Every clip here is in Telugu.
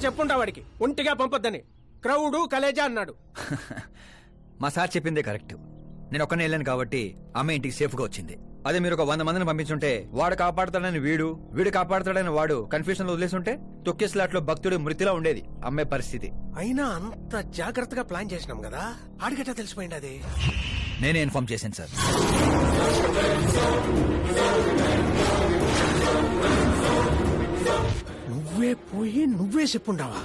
చెప్పుంటా వాడికి ఒంటిగా పంపొద్దని. క్రౌడు కలేజా అన్నాడు. మా సార్ చెప్పిందే కరెక్ట్. నేను ఒక్కనే వెళ్ళాను కాబట్టి అమ్మ ఇంటికి సేఫ్ గా వచ్చింది. అదే మీరు ఒక 100 మందిని పంపించుంటే వాడు కాపాడతాడని వీడు కాపాడతాడని వాడు కన్ఫ్యూజన్ లో వదిలేసుంటే తొక్కేస్లాట్ లో భక్తుడు మృతిలా ఉండేది అమ్మాయి పరిస్థితి. అయినా అంత జాగ్రత్తగా ప్లాన్ చేసినాం కదా, ఆడిగట్టా తెలిసిపోయింది. అది నేనే ఇన్ఫార్మ్ చేశాను సార్. నువ్వే పోయి నువ్వే చెప్పుండావా?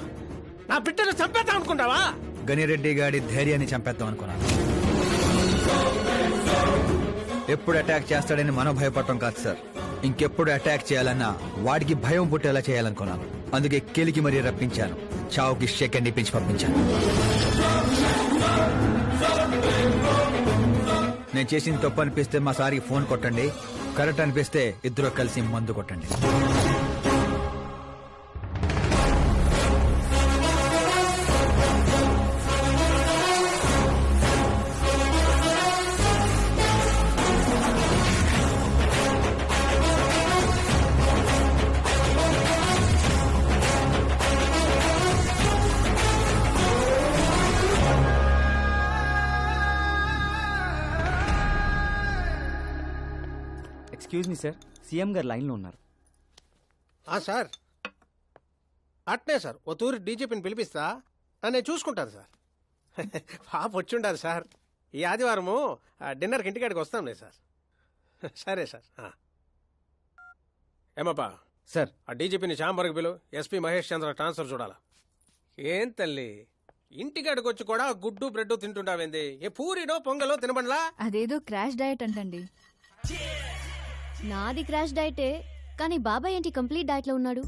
నా బిడ్డను చంపేద్దాం అనుకుంటావా? గనిరెడ్డి గాడి ధైర్యాన్ని చంపేద్దాం అనుకున్నాను. ఎప్పుడు అటాక్ చేస్తాడని మనం భయపడటం కాదు సార్, ఇంకెప్పుడు అటాక్ చేయాలన్నా వాడికి భయం పుట్టేలా చేయాలనుకున్నాను. అందుకే కెలికి మరీ రప్పించాను, చావుకి సెకండ్ ఇప్పించి పంపించాను. నేను చేసిన తప్పు అనిపిస్తే మా సారికి ఫోన్ కొట్టండి, కరెక్ట్ అనిపిస్తే ఇద్దరు కలిసి మందు కొట్టండి. ఎక్స్క్యూజ్ మీ సార్, సీఎం గారు లైన్లో ఉన్నారు. సార్ అట్నే సార్, ఓ తూరి డీజీపీని పిలిపిస్తా, నేను చూసుకుంటాను సార్. పాప వచ్చిండారు సార్. ఈ ఆదివారము డిన్నర్కి ఇంటికాడికి వస్తాంలే సార్. సరే సార్. ఏమప్పా సార్, ఆ డీజీపీని చాంబర్కి పిలు, ఎస్పీ మహేష్ చంద్ర ట్రాన్స్ఫర్ చూడాలా. ఏం తల్లి, ఇంటికాడికి వచ్చి కూడా గుడ్డు బ్రెడ్ తింటుంటావేంది? ఏ పూరినో పొంగలో తినబండ్లా? అదేదో క్రాష్ డయట్ అంటండి. నాది క్రాష్ డైటే, కానీ బాబాయ్ ఏంటి కంప్లీట్ డైట్ లో ఉన్నాడు?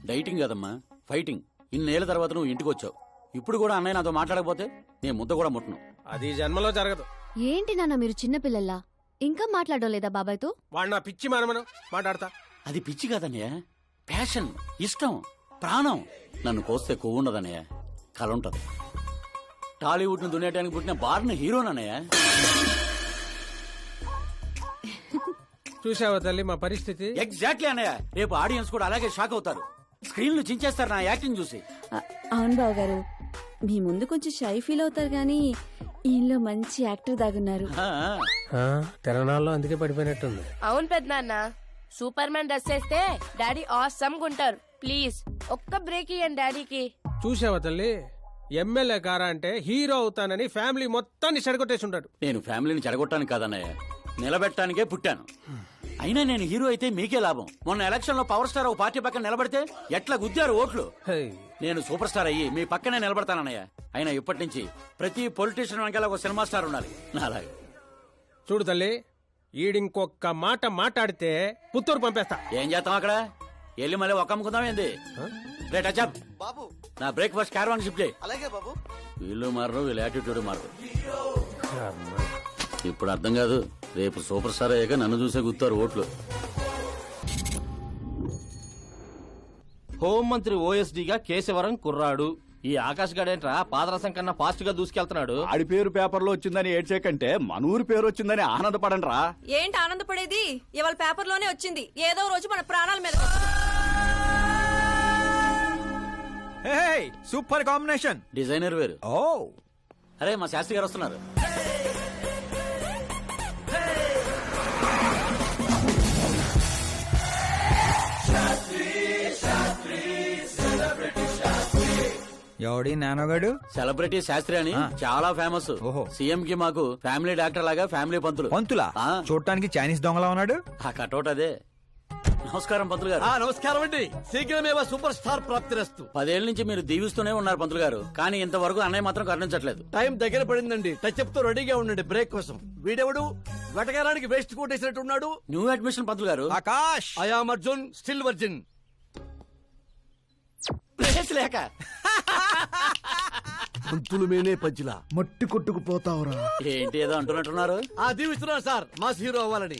డైటింగ్ కదమ్మా, ఫైటింగ్. ఇన్నేళ్ల తర్వాత నువ్వు ఇంటికి వచ్చావు, ఇప్పుడు కూడా అన్నయ్య నాతో మాట్లాడకపోతే నేను ముద్ద కూడా ముట్టను. అది జన్మలో జరగదు. ఏంటి నాన్న మీరు చిన్నపిల్లల్లా ఇంకా మాట్లాడలేదా బాబాయ్తో? వాడు నా పిచ్చి మనమను మాట్లాడతా. అది పిచ్చి కాదన్నయ్య, ప్యాషన్, ఇష్టం, ప్రాణం. నన్ను కోస్తే కొవ్వు ఉండదన్నయ్య, కళ ఉంటది. టాలీవుడ్ ను దున్నేయడానికి పుట్టిన బార్న హీరోనన్నయ్య. చూసావా తల్లి మా పరిస్థితి? ఎగ్జాక్ట్లీ అన్నయ్య, రేపు ఆడియన్స్ కూడా అలాగే షాక్ అవుతారు. స్క్రీన్ లో చించేస్తారు నా యాక్టింగ్ చూసి. అవును బావ గారు, మీ ముందు కొంచెం షై ఫీల్ అవుతారు గానీ ఈయనలో మంచి యాక్టర్ దాగున్నారు. తెలంగాణలో అందుకే పడిపోయినట్టుంది. అవును పెద్దనాన్న, సూపర్ మ్యాన్ డ్రెస్ వేస్తే డాడీ ఆసమ్ గుంటారు. ప్లీజ్ ఒక్క బ్రేక్ ఇయ్యండి డాడీకి. చూసావా తల్లి, ఎమ్మెల్యే కారా అంటే హీరో అవుతానని ఫ్యామిలీ మొత్తాన్ని చెడగొట్టేసి ఉంటాడు. నేను ఫ్యామిలీని చెడగొట్టాను కాదన్నయ్య, నిలబెట్టడానికే పుట్టాను. అయినా నేను హీరో అయితే మీకే లాభం. మొన్న ఎలక్షన్ లో పవర్ స్టార్ ఒక పార్టీ పక్కన నిలబడితే ఎట్లా గుద్దారు ఓట్లు. నేను సూపర్ స్టార్ అయ్యి మీ పక్కనే నిలబడతానన్నయ్య. అయినా ఇప్పటి నుంచి ప్రతి పొలిటీషియన్ వెనకాల ఒక సినిమా స్టార్ ఉండాలి నాలాగే. చూడు తల్లి, ఈడింకొక్క మాట మాట్లాడితే పుత్తూరు పంపేస్తా. ఏం చేస్తాం అక్కడ? వెళ్ళి మళ్ళీ ఒక్క అమ్ముకుందాం ఏంది? రేట్ అచ్చప్ బాబు, నా బ్రేక్ఫాస్ట్ క్యారవాన్ షిఫ్ట్ చేయి. అలాగే బాబు. వీళ్ళు మారరు, వీళ్ళ యాటిట్యూడ్ మారరు. ఇప్పుడు అర్థం కాదు, రేపు సూపర్ స్టార్ అయ్యాక నన్ను చూసే గుర్తారు ఓట్లు. హోంమంత్రి ఓఎస్డీగా కేశవరం కుర్రాడు. ఈ ఆకాశ్ గడేంట్రా పాదరసం కన్నా ఫాస్ట్ గా దూసుకెళ్తున్నాడు. ఆడి పేరు పేపర్ లో వచ్చిందని ఏడ్చేకంటే మన ఊరి పేరు వచ్చిందని ఆనందపడండి రా. ఏంటి ఆనందపడేది? ఇవాళ పేపర్ లోనే వచ్చింది, ఏదో రోజు మన ప్రాణాల మీద. Super combination. డిజైనర్ వేరు. ఓ అరే మా శాస్త్రి గారు వస్తున్నారు. ఎవడి నానోగాడు? సెలబ్రిటీ శాస్త్రి అని చాలా ఫేమస్. సీఎం కి మాకు ఫ్యామిలీ డాక్టర్ లాగా ఫ్యామిలీ పంతులు. పంతులా? చూడటానికి చైనీస్ దొంగలా ఉన్నాడు. ఆ కటౌట్ అదే. నమస్కారం పంతులు గారు. నమస్కారం అండి. శీఘ్రమేవో సూపర్ స్టార్ ప్రాప్తిరస్తు. 10 ఏళ్ల నుంచి మీరు దీవిస్తూనే ఉన్నారు పంతులు గారు, కానీ ఇంతవరకు అన్నయ్య మాత్రం కరుణించట్లేదు. టైం దగ్గర పడిందండి, టచ్ అప్ తో రెడీగా ఉండండి బ్రేక్ కోసం. వీడెవడు వెటకారానికి వేస్ట్ కోట్ వేసినట్టు ఉన్నాడు? న్యూ అడ్మిషన్ పంతులు గారు. Akash. I'm Arjun, still virgin. Place లేక పంతులు మేనే పంచులా మట్టి కొట్టుకుపోతావురా. ఏంటి ఏదో అంటున్నట్టున్నారు? దీవిస్తున్నాను సార్, మాస్ హీరో అవ్వాలని.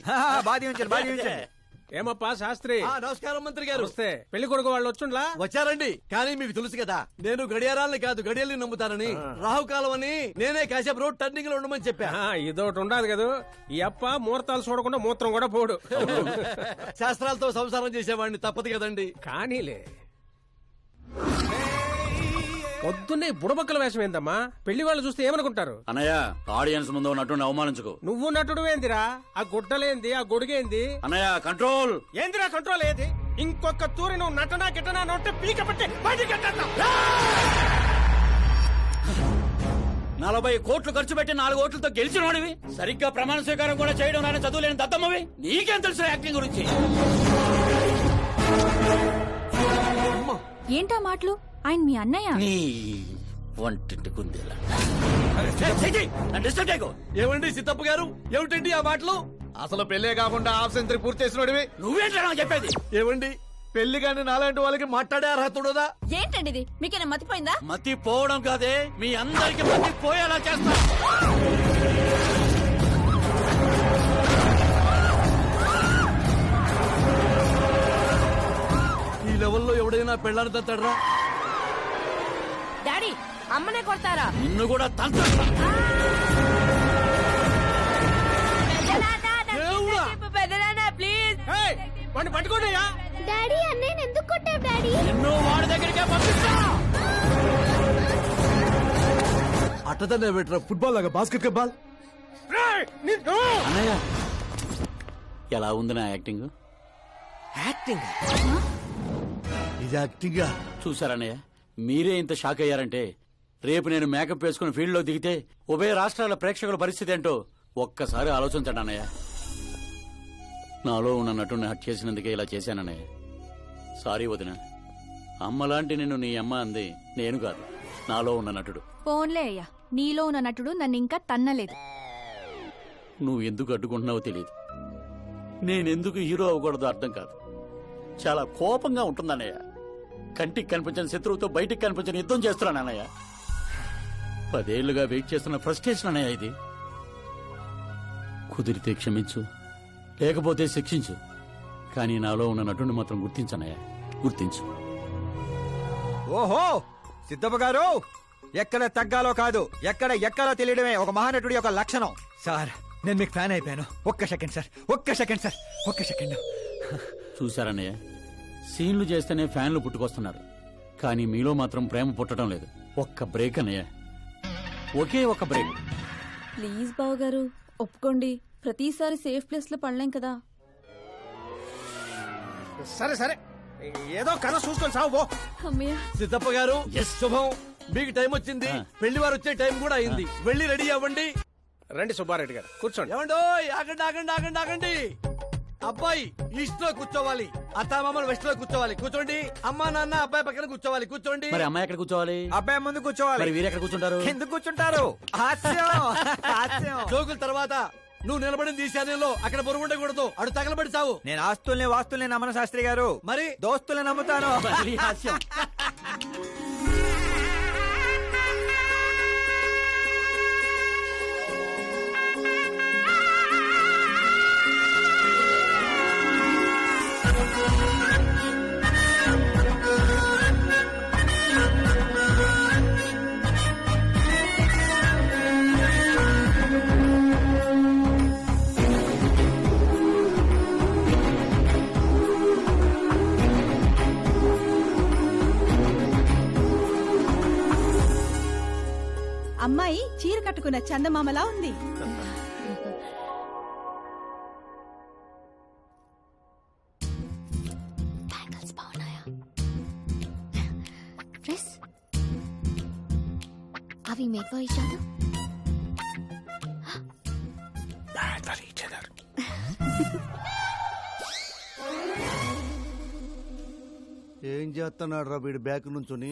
ఏమప్పా శాస్త్రి? నమస్కారం మంత్రి గారు. వస్తే పెళ్లి కొడుకు వాళ్ళు వచ్చుండ్లా? వచ్చారండి, కానీ మీకు తెలుసు కదా నేను గడియారాలని కాదు గడియల్ని నమ్ముతానని. రాహుకాలం అని నేనే కాసేపు రోడ్ టర్నింగ్ లో ఉండమని చెప్పా. ఇదొకటి ఉండదు కదా, ఈ అప్ప ముహూర్తాలు చూడకుండా మూత్రం కూడా పోడు. శాస్త్రాలతో సంసారం చేసేవాడిని, తప్పదు కదండి. కానీలే. పొద్దున్నే బుడబక్కల వేషం ఏందమ్మా? పెళ్లి వాళ్ళు చూస్తే ఏమనుకుంటారు? అన్నయ్య ఆడియన్స్ ముందు ఉన్నట్టు అవమానించుకో. నువ్వు నటుడు ఏందిరా? ఆ గుడ్డలేంది, ఆ గొడుగేంది? అన్నయ్య కంట్రోల్. ఏందిరా కంట్రోల్ ఏది? ఇంకొక తూరి నువ్వు నటనా గిట్టనా నొట్టే పీక పట్టి బయటికి కట్టేస్తా. 40 కోట్లు ఖర్చు పెట్టి 4 ఓట్లతో గెలిచిన వాడివి, సరిగ్గా ప్రమాణ స్వీకారం కూడా చేయడం రాని చదువులేని దత్తమ్మవి, నీకేం తెలుసు యాక్టింగ్ గురించి? ఏంటా మాటలు? ఆయన మీ అన్నయ్య. నీ వంటింటి కుందేలా. డిస్టర్బ్ చేయకు. ఏమండి సిద్ధప్ప గారు, ఏమిటండి ఆ మాటలు? అసలు పెళ్లే కాకుండా హాఫ్ సెంచరీ పూర్తి చేసినోడివి. నువ్వేంటా నాకు చెప్పేది? ఏమండి పెళ్లి కానీ నాలాంటి వాళ్ళకి మాట్లాడే అర్హత ఉండదా? ఏంటండి ఇది? మీకేనా మతిపోయిందా? మతి పోవడం కాదే, మీ అందరికి మతి పోయేలా చేస్తా. ఈ లెవెల్లో ఎవడైనా పెళ్ళాన్ని తట్టడరా? డాడీ అమ్మనే కొడతారా? నిన్ను కూడా తంత్ర. పెద్దనాన్న ప్లీజ్. వాడిని పట్టుకోండియా. డాడీ అన్నయ్య ఎందుకు కొట్టావు డాడీ? నిన్ను వాడి దగ్గరికే పంపిస్తా. అట్టదనే పెట్టరా ఫుట్బాల్ లాగా బాస్కెట్ బాల్. అన్నయ్య ఎలా ఉంది నా యాక్టింగ్? యాక్టింగ్ ఇది యాక్టింగా? చూసారన్నయ్య, మీరే ఇంత షాక్ అయ్యారంటే రేపు నేను మేకప్ వేసుకుని ఫీల్డ్ లో దిగితే ఉభయ రాష్ట్రాల ప్రేక్షకుల పరిస్థితి ఏంటో ఒక్కసారి ఆలోచించండి అన్నయ్య. నాలో ఉన్న నటుని హట్ చేసినందుకే ఇలా చేశానన్నయ్య. సారీ వదిన. అమ్మలాంటి నిన్ను నీ అమ్మ అంది నేను కాదు, నాలో ఉన్న నటుడు. పోన్లే అయ్యా, నీలో ఉన్న నటుడు నన్ను ఇంకా తన్నలేదు. నువ్వు ఎందుకు అడ్డుకుంటున్నావో తెలియదు. నేనెందుకు హీరో అవ్వకూడదో అర్థం కాదు. చాలా కోపంగా ఉంటుందన్నయ్య. కంటికి కనిపించిన శత్రువుతో బయటికి కనిపించిన యుద్ధం చేస్తున్నాను అన్నయ్య. 10 ఏళ్లుగా వెయిట్ చేస్తున్న ఫ్రస్ట్రేషన్ అన్నయ్య ఇది. కుదిరితే క్షమించు, లేకపోతే శిక్షించు, కానీ నాలో ఉన్న నటుని మాత్రం గుర్తించనయ్యా, గుర్తించు. ఓహో సిద్ధప్ప గారు, ఎక్కడ తగ్గాలో కాదు, ఎక్కడ ఎక్కాలో తెలియడమే ఒక మహానటుడి యొక్క లక్షణం. సార్ నేను మీకు ఫ్యాన్ అయిపోయాను. ఒక్క సెకండ్ సార్, ఒక్క సెకండ్ సార్, ఒక్క సెకండ్. చూశారన్నయ్య, సీన్లు చేస్తేనే ఫ్యాన్లు పుట్టుకొస్తున్నారు, కానీ మీలో మాత్రం ప్రేమ పుట్టడం లేదు. ఒక్క బ్రేక్ అన్నయ్య, ఒకే ఒక బ్రేక్. ప్లీజ్ బావు గారు ఒప్పుకోండి. ప్రతిసారి సేఫ్ ప్లేస్ లో పడలేం కదా. సరే సరే, ఏదో కథ చూసుకొని సాగు పో. అమ్మయ్య. సిద్ధప్ప గారు శుభం. మీకు టైం వచ్చింది, పెళ్లి వారు వచ్చే టైం కూడా అయింది. వెళ్ళి రెడీ అవ్వండి. రండి సుబ్బారెడ్డి గారు, కూర్చోండి. ఏమండో ఆగండి ఆగండి ఆగండి ఆగండి. అబ్బాయి ఈస్ట్ లో కూర్చోవాలి, అత్తామామలు వెస్ట్ లో కూర్చోవాలి. కూర్చోండి. అమ్మా నాన్న అబ్బాయి పక్కన కూర్చోవాలి. కూర్చోండి. మరి అమ్మాయి ఎక్కడ కూర్చోవాలి? అబ్బాయి ముందు కూర్చోవాలి. మరి వీరు ఎక్కడ కూర్చుంటారు? ఎందుకు కూర్చుంటారు? హాస్యం, హాస్యం. జోకుల తర్వాత నువ్వు నిలబడింది ఈ శానంలో, అక్కడ బరువు ఉండకూడదు. అడు తగలబడి చావు. నేను ఆస్తుల్ని వాస్తుల్ని నమ్మను శాస్త్రి గారు, మరి దోస్తుల్ని నమ్ముతాను. మళ్ళీ హాస్యం. అమ్మాయి చీర కట్టుకున్న చందమామలా ఉంది. అవి మేడ్ ఫర్ ఈచ్ అదర్. ఏం చేస్తున్నాడు రా వీడి బ్యాక్ నుంచుని?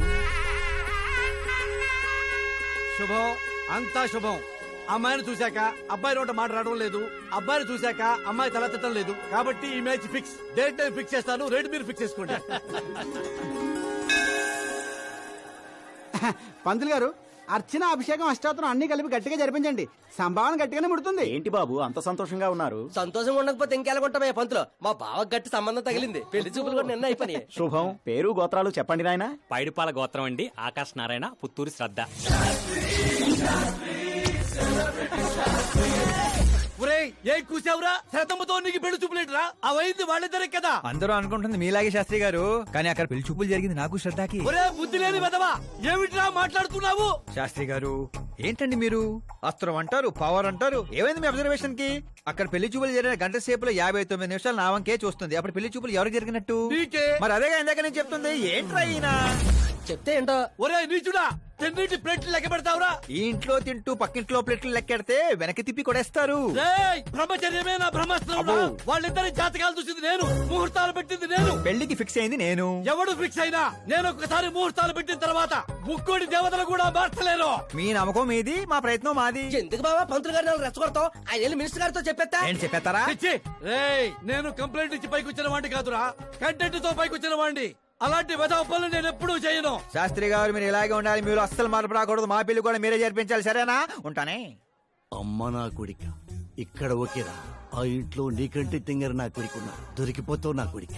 శుభం, అంతా శుభం. అమ్మాయిని చూశాక అబ్బాయి నోట మాట రావడం లేదు, అబ్బాయిని చూశాక అమ్మాయి తల తిట్టడం లేదు. కాబట్టి ఈ మ్యాచ్ ఫిక్స్. డేట్ నేను ఫిక్స్ చేస్తాను, రేట్ మీరు ఫిక్స్ చేసుకోండి. పంతులు గారు, అర్చన అభిషేకం అష్టాత్రం అన్ని కలిపి గట్టిగా జరిపించండి. సంభావన గట్టిగానే ముడుతుంది. ఏంటి బాబు అంత సంతోషంగా ఉన్నారు? సంతోషంగా ఉండకపోతే ఇంకెలాగుంటామయ్యా పంతులు. మా బావ గట్టి సంబంధం తగిలింది, పెళ్లి చూపులు కూడా నిన్న అయిపోయి. శుభం. పేరు గోత్రాలు చెప్పండి నాయనా. పైడిపాల గోత్రం అండి, ఆకాశ్ నారాయణ, పుత్తూరు శ్రద్ధ. ఒరేయ్ ఏం కూసావురా? శ్రద్ధమ్మతో నీకు పెళ్లి చూపులేట్రా? అవైంది వాళ్ళిద్దరే కదా. అందరూ అనుకుంటుంది మీలాగే శాస్త్రి గారు, కానీ అక్కడ పెళ్లి చూపులు జరిగింది నాకు శ్రద్ధకి. ఒరే బుద్ధి లేని వెదవా, ఏమిట్రా మాట్లాడుతున్నావు? శాస్త్రి గారు ఏంటండి మీరు? అస్త్రం అంటారు, పవర్ అంటారు. ఏమైంది మీ అబ్జర్వేషన్ కి? అక్కడ పెళ్లి చూపులు జరిగిన గంట సేపులో 59 నిమిషాలు నా వంకే చూస్తుంది. అప్పుడు పెళ్లి చూపులు ఎవరికి జరిగినట్టు? నీకే. మరి అదేగా ఇందాక నేను చెప్తుంది. ఏంట్రా ఈయన? చెప్తే ఏంటో. ఒరే నీచుడా, తెన్నింటి ప్లేట్లు లెక్క పెడతావురా? ఈ ఇంట్లో తింటూ పక్కింట్లో ప్లేట్లు లెక్కెడితే వెనక్కి తిప్పి కొడేస్తారు. రేయ్, బ్రహ్మచర్యమే నా బ్రహ్మాస్త్రం. వాళ్ళిద్దరి జాతకాలు చూసింది నేను, ముహూర్తాలు పెట్టింది నేను, పెళ్లికి ఫిక్స్ అయింది నేను. ఎవడు ఫిక్స్ అయినా నేను ఒక్కసారి ముహూర్తాలు పెట్టిన తర్వాత ముక్కోడి దేవతలు కూడా మార్చలేను. మీ నమ్మకం మీది, మా ప్రయత్నం మాది. ఎందుకు బాబా పంతులు గారిని రెచ్చగొడతావు? ఆయన వెళ్ళి మినిస్టర్ గారితో చెప్పేస్తా. ఏంటి చెప్పేస్తారా? రేయ్, నేను కంప్లైంట్ ఇచ్చి పైకి వచ్చిన వాడిని కాదురా, కంటెంట్ తో పైకి వచ్చిన వాడిని. అలాంటి వెధవ పనులు నేను ఎప్పుడూ చేయను. శాస్త్రి గారు మీరు ఇలాగే ఉండాలి. మీరు అస్సలు మార్పు రాకూడదు. మా పెళ్లి కూడా మీరే జరిపించాలి. సరేనా? ఉంటానే. అమ్మ నా కొడిక, ఇక్కడ ఓకేరా. ఆ ఇంట్లో నీకంటే తింగర నా కొడుకున్నా, దొరికిపోతావు నా కొడిక.